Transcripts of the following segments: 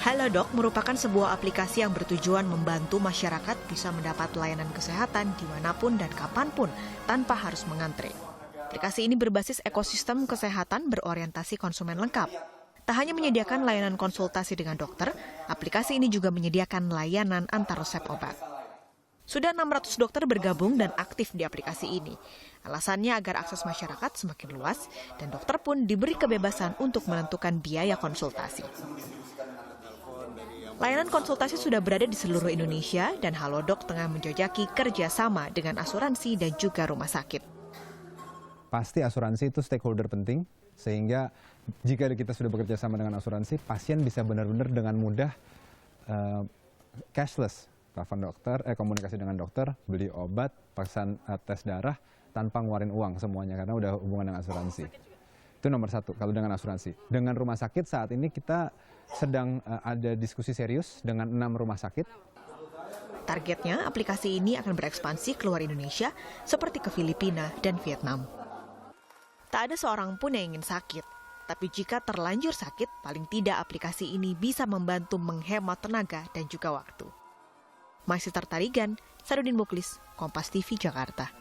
Halodoc merupakan sebuah aplikasi yang bertujuan membantu masyarakat bisa mendapat layanan kesehatan dimanapun dan kapanpun tanpa harus mengantre. Aplikasi ini berbasis ekosistem kesehatan berorientasi konsumen lengkap. Tak hanya menyediakan layanan konsultasi dengan dokter, aplikasi ini juga menyediakan layanan antar resep obat. Sudah 600 dokter bergabung dan aktif di aplikasi ini. Alasannya agar akses masyarakat semakin luas dan dokter pun diberi kebebasan untuk menentukan biaya konsultasi. Layanan konsultasi sudah berada di seluruh Indonesia dan Halodoc tengah menjajaki kerjasama dengan asuransi dan juga rumah sakit. Pasti asuransi itu stakeholder penting, sehingga jika kita sudah bekerja sama dengan asuransi, pasien bisa benar-benar dengan mudah cashless, telepon dokter, komunikasi dengan dokter, beli obat, pesan tes darah tanpa ngeluarin uang semuanya karena udah hubungan dengan asuransi. Itu nomor satu kalau dengan asuransi. Dengan rumah sakit saat ini kita sedang ada diskusi serius dengan 6 rumah sakit. Targetnya aplikasi ini akan berekspansi keluar Indonesia seperti ke Filipina dan Vietnam. Tak ada seorang pun yang ingin sakit, tapi jika terlanjur sakit, paling tidak aplikasi ini bisa membantu menghemat tenaga dan juga waktu. Maisitar Tarigan, Sarudin Muklis, Kompas TV, Jakarta.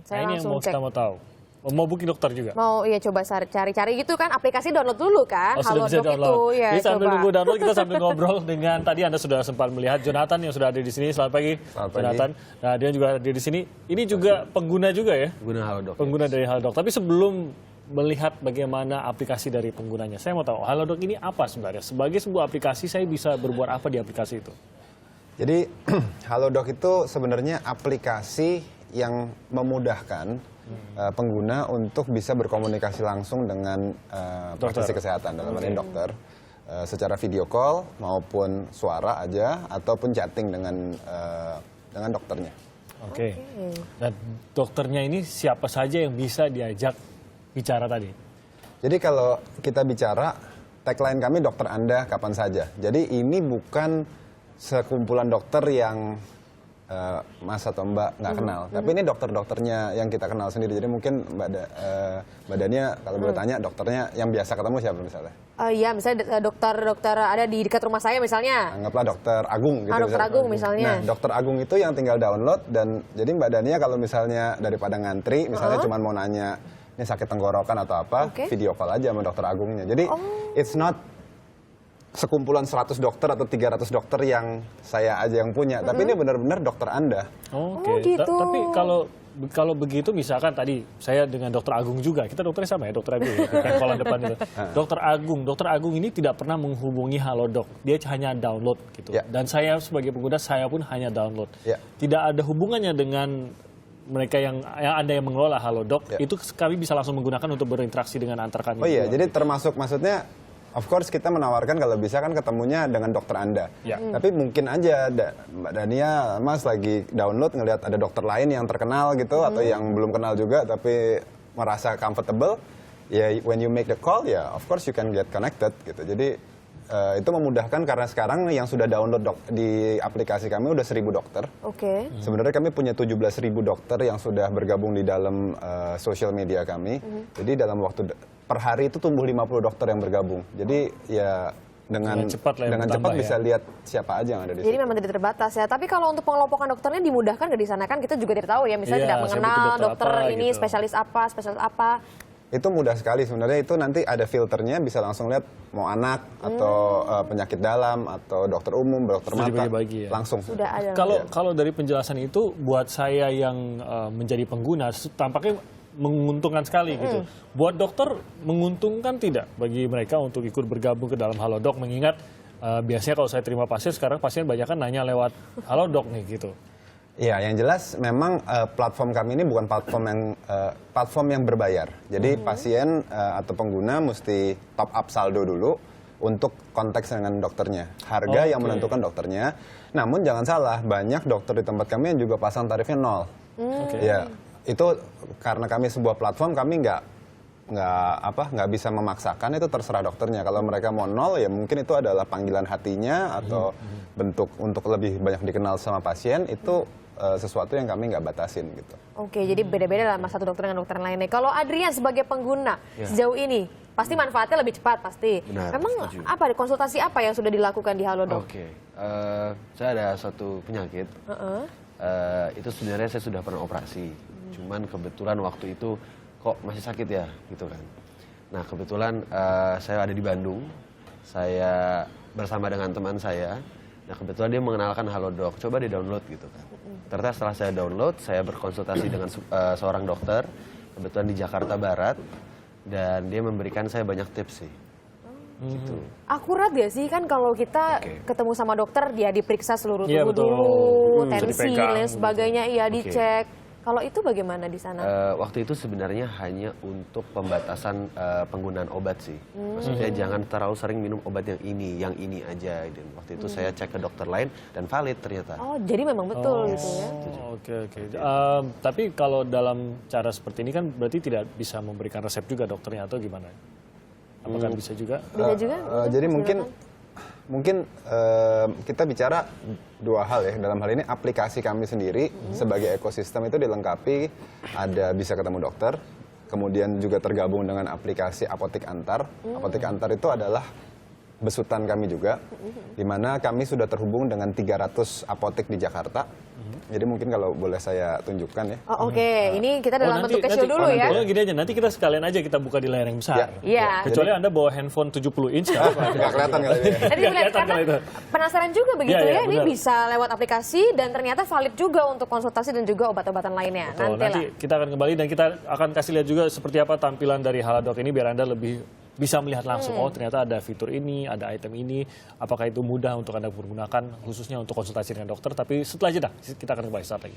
Saya ini yang langsung mau tahu. Mau booking dokter juga? Mau iya coba cari-cari gitu kan, aplikasi download dulu kan. Sudah bisa Halodoc download. itu ya. Jadi sambil Coba. nunggu download kita sambil ngobrol dengan tadi Anda sudah sempat melihat Jonathan yang sudah ada di sini. Selamat pagi, Jonathan. Nah, dia juga ada di sini. Ini juga pengguna juga ya? Pengguna Halodoc. Pengguna dari Halodoc. Tapi sebelum melihat bagaimana aplikasi dari penggunanya, saya mau tahu Halodoc ini apa sebenarnya? Sebagai sebuah aplikasi, saya bisa berbuat apa di aplikasi itu? Jadi Halodoc itu sebenarnya aplikasi yang memudahkan pengguna untuk bisa berkomunikasi langsung dengan praktisi kesehatan, dalam hal ini dokter, secara video call maupun suara aja ataupun chatting dengan dokternya. Oke. Dan dokternya ini siapa saja yang bisa diajak bicara tadi? Jadi kalau kita bicara, tagline kami dokter Anda kapan saja. Jadi ini bukan sekumpulan dokter yang Mas atau Mbak nggak kenal, tapi ini dokter-dokternya yang kita kenal sendiri. Jadi mungkin Mbak Dania kalau boleh tanya, dokternya yang biasa ketemu siapa misalnya? Iya, misalnya dokter ada di dekat rumah saya misalnya. Anggaplah dokter Agung gitu. Dokter Agung misalnya. Nah, dokter Agung itu yang tinggal download, dan jadi Mbak Dania kalau misalnya daripada ngantri, misalnya cuma mau nanya ini sakit tenggorokan atau apa, video call aja sama dokter Agungnya. Jadi it's not sekumpulan 100 dokter atau 300 dokter yang saya aja yang punya, tapi ini benar-benar dokter Anda. Oke. gitu. Tapi kalau begitu misalkan tadi saya dengan dokter Agung juga, kita dokternya sama ya, dokter Agung ya, bukan kolam depan itu. Dokter Agung ini tidak pernah menghubungi Halodoc, dia hanya download gitu. Ya. Dan saya sebagai pengguna, saya pun hanya download. Ya. Tidak ada hubungannya dengan mereka yang Anda yang mengelola Halodoc, itu kami bisa langsung menggunakan untuk berinteraksi dengan antar kami. Oh iya, jadi termasuk maksudnya of course kita menawarkan kalau bisa kan ketemunya dengan dokter Anda. Ya. Tapi mungkin aja Mbak Dania, Mas lagi download ngelihat ada dokter lain yang terkenal gitu atau yang belum kenal juga tapi merasa comfortable, ya when you make the call ya of course you can get connected gitu. Jadi itu memudahkan karena sekarang yang sudah download di aplikasi kami udah 1.000 dokter. Oke. Sebenarnya kami punya 17.000 dokter yang sudah bergabung di dalam social media kami. Jadi dalam waktu per hari itu tumbuh 50 dokter yang bergabung. Jadi ya dengan cepat bisa lihat siapa aja yang ada di Jadi situ. memang tidak terbatas ya. Tapi kalau untuk pengelompokan dokternya dimudahkan nggak di sana kan kita juga tidak tahu ya. Misalnya tidak mengenal dokter ini gitu. spesialis apa. Itu mudah sekali sebenarnya, itu nanti ada filternya, bisa langsung lihat mau anak atau penyakit dalam atau dokter umum, dokter mata, dibagi-bagi ya. langsung. Sudah ada. Kalau dari penjelasan itu buat saya yang menjadi pengguna tampaknya menguntungkan sekali gitu. Buat dokter menguntungkan tidak bagi mereka untuk ikut bergabung ke dalam Halodoc, mengingat biasanya kalau saya terima pasien sekarang pasien banyak kan nanya lewat Halodoc nih gitu. Iya, yang jelas memang platform kami ini bukan platform yang berbayar. Jadi pasien atau pengguna mesti top up saldo dulu untuk konteks dengan dokternya. Harga yang menentukan dokternya. Namun jangan salah, banyak dokter di tempat kami yang juga pasang tarifnya 0. Ya, itu karena kami sebuah platform, kami nggak bisa memaksakan, itu terserah dokternya. Kalau mereka mau 0 ya mungkin itu adalah panggilan hatinya atau bentuk untuk lebih banyak dikenal sama pasien, itu sesuatu yang kami nggak batasin gitu. Oke, jadi beda-beda lah mas satu dokter dengan dokter lainnya. Kalau Adrian sebagai pengguna sejauh ini pasti manfaatnya lebih cepat pasti. Benar, Memang setuju. apa konsultasi apa yang sudah dilakukan di Halodoc? Oke, saya ada suatu penyakit. Itu sebenarnya saya sudah pernah operasi. Cuman kebetulan waktu itu kok masih sakit ya, gitu kan. Nah kebetulan saya ada di Bandung. Saya bersama dengan teman saya. Nah kebetulan dia mengenalkan Halodoc, coba di download gitu kan. Ternyata setelah saya download, saya berkonsultasi dengan seorang dokter. Kebetulan di Jakarta Barat. Dan dia memberikan saya banyak tips sih. Gitu. Akurat gak sih kan kalau kita ketemu sama dokter dia diperiksa seluruh Iya, tubuh betul. dulu, Bisa tensi dipegang, dan sebagainya, iya Oke. dicek. Kalau itu bagaimana di sana? Waktu itu sebenarnya hanya untuk pembatasan penggunaan obat sih. Maksudnya jangan terlalu sering minum obat yang ini aja. Dan waktu itu saya cek ke dokter lain dan valid ternyata. Oh, jadi memang betul gitu ya. Oke. Tapi kalau dalam cara seperti ini kan berarti tidak bisa memberikan resep juga dokternya atau gimana? Apakah bisa juga? Bisa juga? Jadi Mas mungkin kita bicara dua hal ya. Dalam hal ini aplikasi kami sendiri sebagai ekosistem itu dilengkapi ada bisa ketemu dokter, kemudian juga tergabung dengan aplikasi Apotik Antar. Apotik Antar itu adalah besutan kami juga, di mana kami sudah terhubung dengan 300 apotek di Jakarta. Jadi mungkin kalau boleh saya tunjukkan ya. Oh, oke, ini kita dalam bentuk casio dulu ya. Oh, gini aja, nanti kita sekalian aja kita buka di layar yang besar. Iya. Kecuali Anda bawa handphone 70 inch, nggak apa-apa. Nggak kelihatan kali ya. Tadi Nggak melihat kelihatan karena kalau itu. penasaran juga begitu Iya, ya, ini benar. bisa lewat aplikasi dan ternyata valid juga untuk konsultasi dan juga obat-obatan lainnya. Betul, nanti kita akan kembali dan kita akan kasih lihat juga seperti apa tampilan dari Halodoc ini biar Anda lebih bisa melihat langsung, oh ternyata ada fitur ini, ada item ini, apakah itu mudah untuk Anda pergunakan khususnya untuk konsultasi dengan dokter. Tapi setelah jeda, kita akan kembali saat lagi.